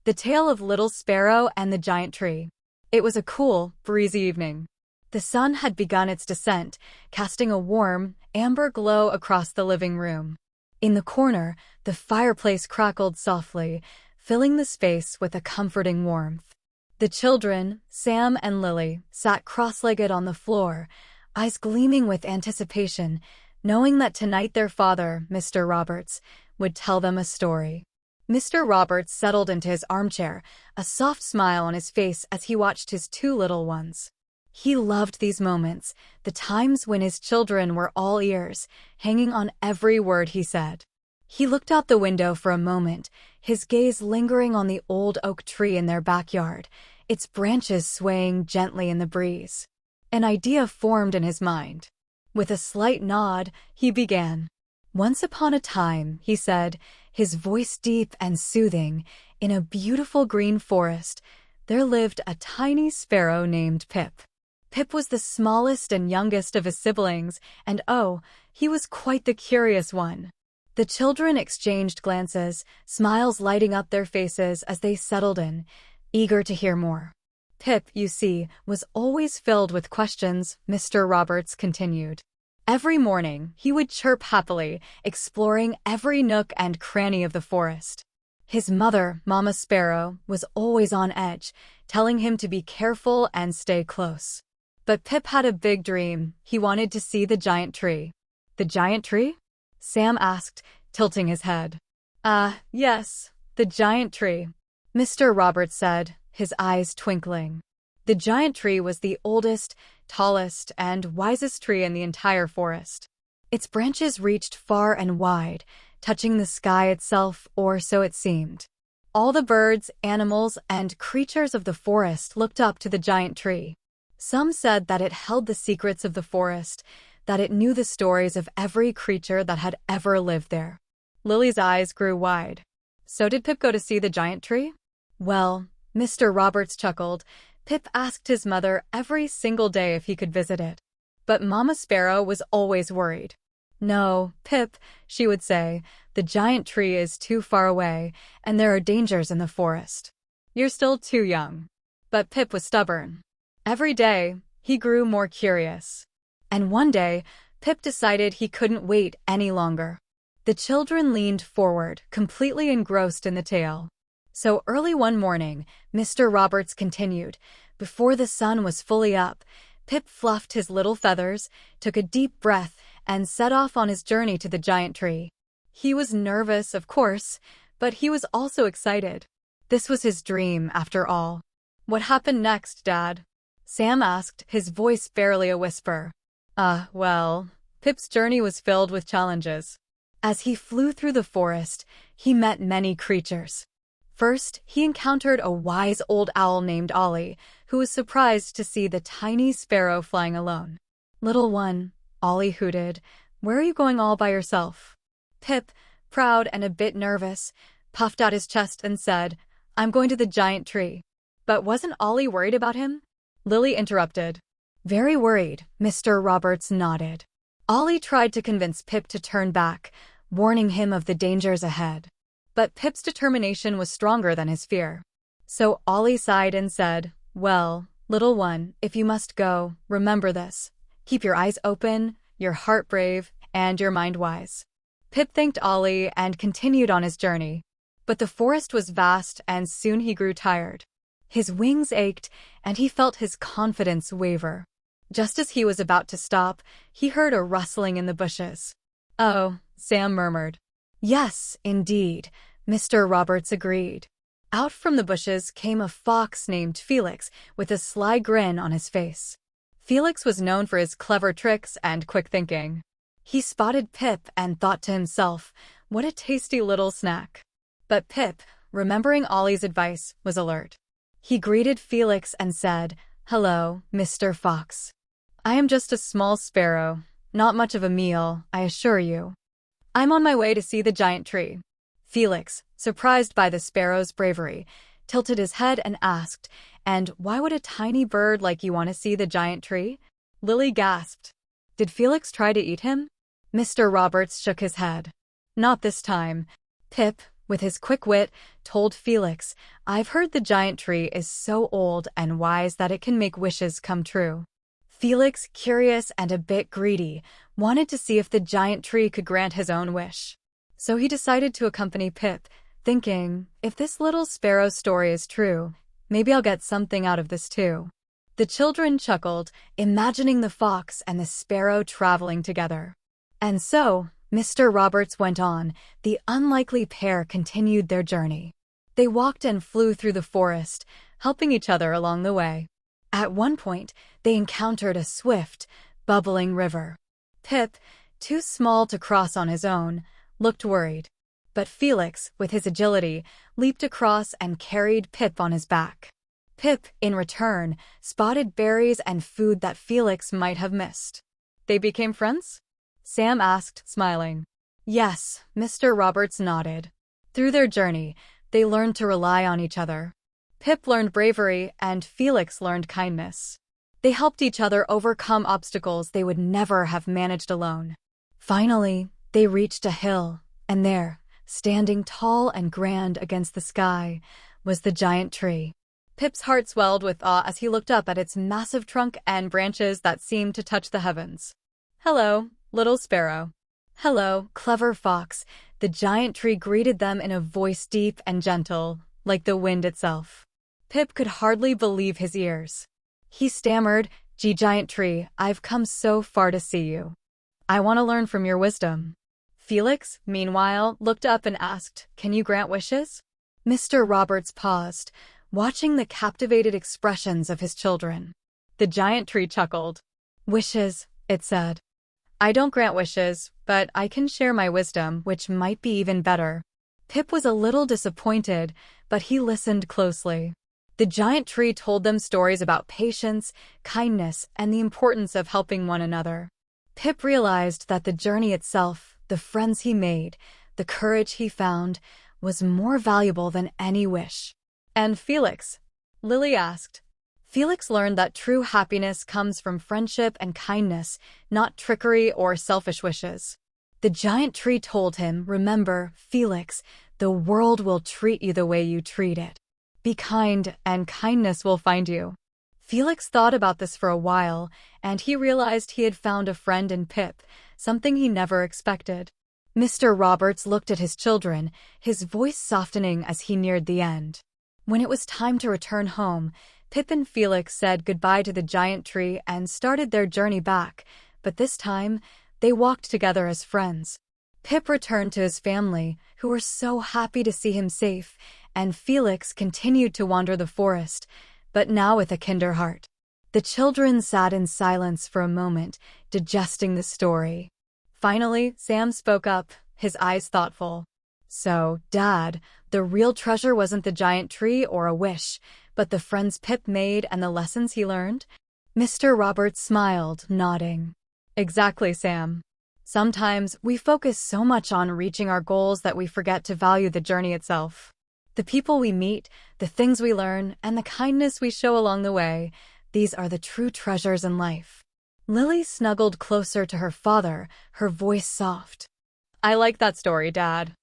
The Tale of Little Sparrow and the Giant Tree. It was a cool, breezy evening. The sun had begun its descent, casting a warm, amber glow across the living room. In the corner, the fireplace crackled softly, filling the space with a comforting warmth. The children, Sam and Lily, sat cross-legged on the floor, eyes gleaming with anticipation, knowing that tonight their father, Mr. Roberts, would tell them a story. Mr. Roberts settled into his armchair, a soft smile on his face as he watched his two little ones. He loved these moments, the times when his children were all ears, hanging on every word he said. He looked out the window for a moment, his gaze lingering on the old oak tree in their backyard, its branches swaying gently in the breeze. An idea formed in his mind. With a slight nod, he began. "Once upon a time," he said, his voice deep and soothing, "in a beautiful green forest, there lived a tiny sparrow named Pip. Pip was the smallest and youngest of his siblings, and oh, he was quite the curious one." The children exchanged glances, smiles lighting up their faces as they settled in, eager to hear more. "Pip, you see, was always filled with questions," Mr. Roberts continued. "Every morning, he would chirp happily, exploring every nook and cranny of the forest. His mother, Mama Sparrow, was always on edge, telling him to be careful and stay close. But Pip had a big dream. He wanted to see the giant tree." "The giant tree?" Sam asked, tilting his head. Yes, the giant tree," Mr. Roberts said, his eyes twinkling. The giant tree was the oldest, tallest, and wisest tree in the entire forest. Its branches reached far and wide, touching the sky itself, or so it seemed. All the birds, animals, and creatures of the forest looked up to the giant tree. Some said that it held the secrets of the forest, that it knew the stories of every creature that had ever lived there. Lily's eyes grew wide. "So did Pip go to see the giant tree?" "Well," Mr. Roberts chuckled, "Pip asked his mother every single day if he could visit it. But Mama Sparrow was always worried. 'No, Pip,' she would say, 'the giant tree is too far away, and there are dangers in the forest. You're still too young.' But Pip was stubborn. Every day, he grew more curious. And one day, Pip decided he couldn't wait any longer." The children leaned forward, completely engrossed in the tale. "So early one morning," Mr. Roberts continued, "before the sun was fully up, Pip fluffed his little feathers, took a deep breath, and set off on his journey to the giant tree. He was nervous, of course, but he was also excited. This was his dream, after all." "What happened next, Dad?" Sam asked, his voice barely a whisper. Well, Pip's journey was filled with challenges. As he flew through the forest, he met many creatures. First, he encountered a wise old owl named Ollie, who was surprised to see the tiny sparrow flying alone. "Little one," Ollie hooted, "where are you going all by yourself?" Pip, proud and a bit nervous, puffed out his chest and said, "I'm going to the giant tree." "But wasn't Ollie worried about him?" Lily interrupted. "Very worried," Mr. Roberts nodded. Ollie tried to convince Pip to turn back, warning him of the dangers ahead. But Pip's determination was stronger than his fear. So Ollie sighed and said, "Well, little one, if you must go, remember this. Keep your eyes open, your heart brave, and your mind wise." Pip thanked Ollie and continued on his journey. But the forest was vast, and soon he grew tired. His wings ached, and he felt his confidence waver. Just as he was about to stop, he heard a rustling in the bushes. "Oh," Sam murmured. "Yes, indeed," Mr. Roberts agreed. Out from the bushes came a fox named Felix, with a sly grin on his face. Felix was known for his clever tricks and quick thinking. He spotted Pip and thought to himself, "What a tasty little snack." But Pip, remembering Ollie's advice, was alert. He greeted Felix and said, "Hello, Mr. Fox. I am just a small sparrow, not much of a meal, I assure you. I'm on my way to see the giant tree." Felix, surprised by the sparrow's bravery, tilted his head and asked, "And why would a tiny bird like you want to see the giant tree?" Lily gasped. "Did Felix try to eat him?" Mr. Roberts shook his head. "Not this time. Pip, With his quick wit, told Felix, "I've heard the giant tree is so old and wise that it can make wishes come true." Felix, curious and a bit greedy, wanted to see if the giant tree could grant his own wish. So he decided to accompany Pip, thinking, if this little sparrow story is true, maybe I'll get something out of this too. The children chuckled, imagining the fox and the sparrow traveling together. And so, Mr. Roberts went on. The unlikely pair continued their journey. They walked and flew through the forest, helping each other along the way. At one point, they encountered a swift, bubbling river. Pip, too small to cross on his own, looked worried. But Felix, with his agility, leaped across and carried Pip on his back. Pip, in return, spotted berries and food that Felix might have missed. They became friends? Sam asked, smiling. Yes, Mr. Roberts nodded. Through their journey, they learned to rely on each other. Pip learned bravery and Felix learned kindness. They helped each other overcome obstacles they would never have managed alone. Finally, they reached a hill, and there, standing tall and grand against the sky, was the giant tree. Pip's heart swelled with awe as he looked up at its massive trunk and branches that seemed to touch the heavens. "Hello, little sparrow." "Hello, clever fox." The giant tree greeted them in a voice deep and gentle, like the wind itself. Pip could hardly believe his ears. He stammered, Giant tree, I've come so far to see you. I want to learn from your wisdom." Felix, meanwhile, looked up and asked, "Can you grant wishes?" Mr. Roberts paused, watching the captivated expressions of his children. The giant tree chuckled. "Wishes," it said. "I don't grant wishes, but I can share my wisdom, which might be even better." Pip was a little disappointed, but he listened closely. The giant tree told them stories about patience, kindness, and the importance of helping one another. Pip realized that the journey itself, the friends he made, the courage he found, was more valuable than any wish. "And Felix?" Lily asked. Felix learned that true happiness comes from friendship and kindness, not trickery or selfish wishes. The giant tree told him, "Remember, Felix, the world will treat you the way you treat it. Be kind, and kindness will find you." Felix thought about this for a while, and he realized he had found a friend in Pip, something he never expected. Mr. Roberts looked at his children, his voice softening as he neared the end. When it was time to return home, Pip and Felix said goodbye to the giant tree and started their journey back, but this time, they walked together as friends. Pip returned to his family, who were so happy to see him safe, and Felix continued to wander the forest, but now with a kinder heart. The children sat in silence for a moment, digesting the story. Finally, Sam spoke up, his eyes thoughtful. "So, Dad, the real treasure wasn't the giant tree or a wish, but the friends Pip made and the lessons he learned?" Mr. Roberts smiled, nodding. "Exactly, Sam. Sometimes we focus so much on reaching our goals that we forget to value the journey itself. The people we meet, the things we learn, and the kindness we show along the way, these are the true treasures in life." Lily snuggled closer to her father, her voice soft. "I like that story, Dad.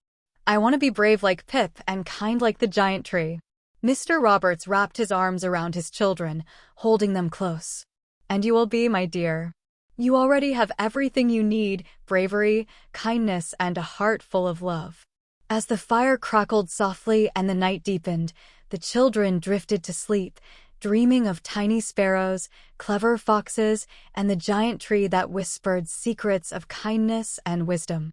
I want to be brave like Pip and kind like the giant tree." Mr. Roberts wrapped his arms around his children, holding them close. "And you will be, my dear. You already have everything you need, bravery, kindness, and a heart full of love." As the fire crackled softly and the night deepened, the children drifted to sleep, dreaming of tiny sparrows, clever foxes, and the giant tree that whispered secrets of kindness and wisdom.